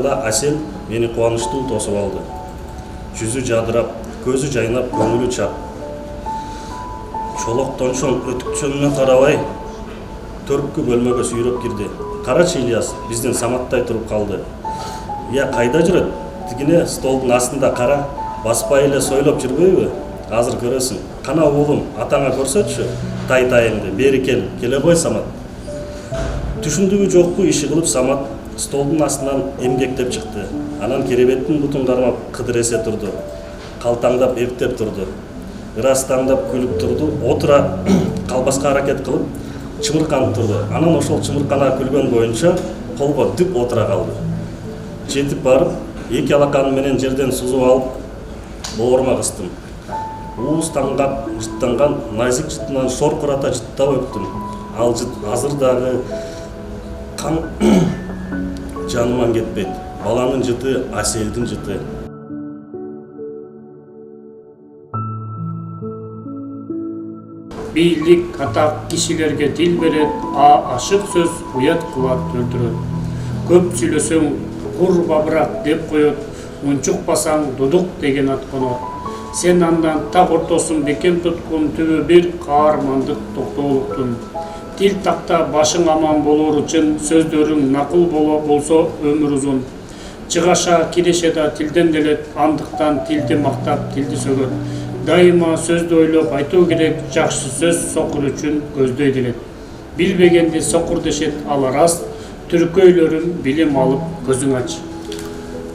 Асел мени кубанычтуу тосуп алды. Жүзү жадырап, көзү жайнап, көңүлү чак. Чолок тончон өтүкчөнүнө карабай, төрткү бөлмөгө сүйрөп кирди. Карачы, Ильяс биздин Саматтай туруп калды. Я кайда жүрөт? Тигине столдун астында кара, баспай эле сойлоп жүрбөйбү? Азыр көрөсүң. Кана уулум, атаңа көрсөтчү. Тайтайыңды, бери келе кой Самат. Түшүндүгү жокпу иши кылып Самат столдун астынан эмгектеп чыкты. Анан керебеттин бутун кармап кыдыр эсе турду. Калтаңдап эптеп турду. Ырастаңдап күлүп турду. Отура калбаска аракет кылып чымырканып турду. Анан ошол чымыркана күлгөн боюнча колго дүп отура калды. Жетип барып, эки алаканы менен жерден сузуп алып, боорума кыстым. Ууз таңгап жыттанган назик жытынан шоркурата жыттап өптүм. Ал жыт азыр дагы кан жаныман кетпейт. Баланын жыты Аселдин жыты. Бийлик, атак кишилерге дил берет, ашык сөз уят кылат, өлтүрөт. Көп сүйлөсөң кур бабырак деп коет, унчукпасаң дудук деген ат конот. Сен андан так ортосун бекем туткун, түбү бир каармандык токтоолуктун. Тил такта башың аман болор үчүн, сөздөрүң накыл болсо өмүр узун. Чыгаша киреше да тилден делет, андыктан тилди мактап, тилди сөгөт. Дайыма сөздү ойлоп айтуу керек, жакшы сөз сокур үчүн көздөй делет. Билбегенди сокур дешет, ал раст, түркөйлөрүм билим алып көзүң ач.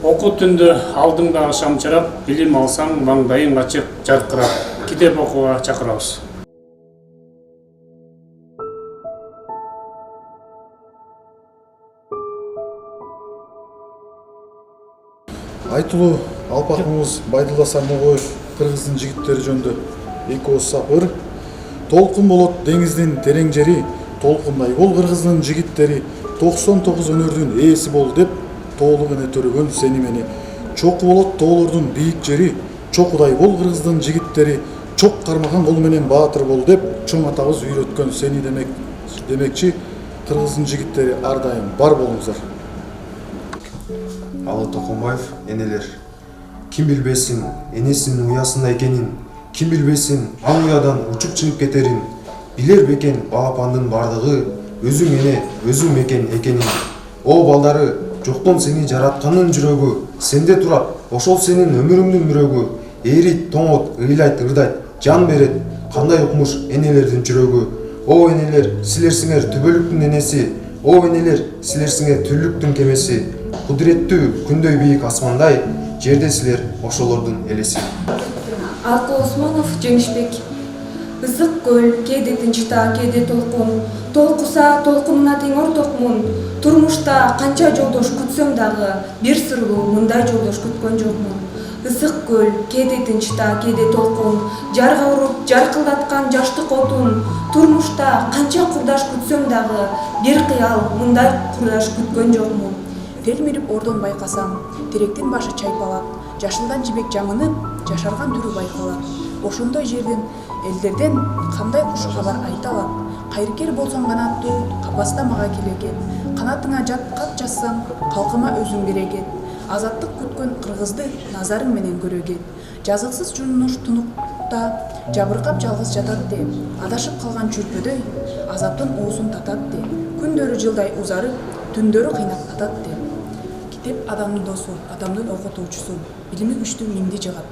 Оку түндө алдыңда шамчырап, билим алсаң маңдайың ачык жаркырап. Китеп окууга чакырабыз. Айтылуу алпакыбыз Байдулла Сармогоев кыргыздын жигиттери жөнүндө эки ооз сапыр. Толкун болот деңиздин терең жери, толкундай бол кыргыздын жигиттери, 99 өнөрдүн ээси бол деп тоолук эне төрөгөн сени мени. Чоку болот тоолордун бийик жери, чокудай бол кыргыздын жигиттери, чок кармаган кол менен баатыр бол деп чоң атабыз үйрөткөн сени демекчи кыргыздын жигиттери ар дайым бар болуңуздар. Алы Токонбаев, энелер. Ким билбесин, энесинин уясында экенин, ким билбесин, ал уядан учуп чыгып кетерин, билер бекен балапандын бардыгы, өзүң эне, өзүң мекен экенин. О балдары, жоктон сени жаратканын жүрөгү, сенде турат, ошол сенин өмүрүңдүн мүрөгү, эрийт, тоңот, ыйлайт, ырдайт, жан берет, кандай укмуш энелердин жүрөгү. О энелер, силерсиңер түбөлүктүн энеси, о энелер, силерсиңер түрлүктүн кемеси. Кудуреттүү күндөй бийик асмандай, жерде силер ошолордун элеси. Алкы Осмонов, Жеңишбек. Ызык көл, кээде тынчта, кээде толкун. Толкуса толкунуна тең ортокмун. Турмушта канча жолдош күтсөм дагы, бир сырлуу мындай жолдош күткөн жокмун. Ызык көл, кээде тынчта, кээде толкун. Жарга уруп, жаркылдаткан жаштык отун. Турмушта канча курдаш күтсөм дагы, бир кыял мындай курдаш күткөн жокмун. Телмирип ордон байкасам, теректин башы чайпалат, жашылдан жибек жаңынып, жашарган түрү байкалат. Ошондой жерден, элдерден кандай куш кабар айта алат. Кайркер болсоң канаттуу, капаста мага келекет. Канатыңа жат кат жазсаң, калкыма өзүң берекет. Азаттык күткөн кыргызды назарың менен көрөгет. Жазыксыз журнуш тунукта, жабыркап жалгыз жатат де. Адашып калган чүрпөдөй, азаптын уусун татат де. Күндөрү жылдай узарып, түндөрү кыйнап атат де. Адамдын досу, адамдын окутуучусу, билими күчтүү миңди жыгат.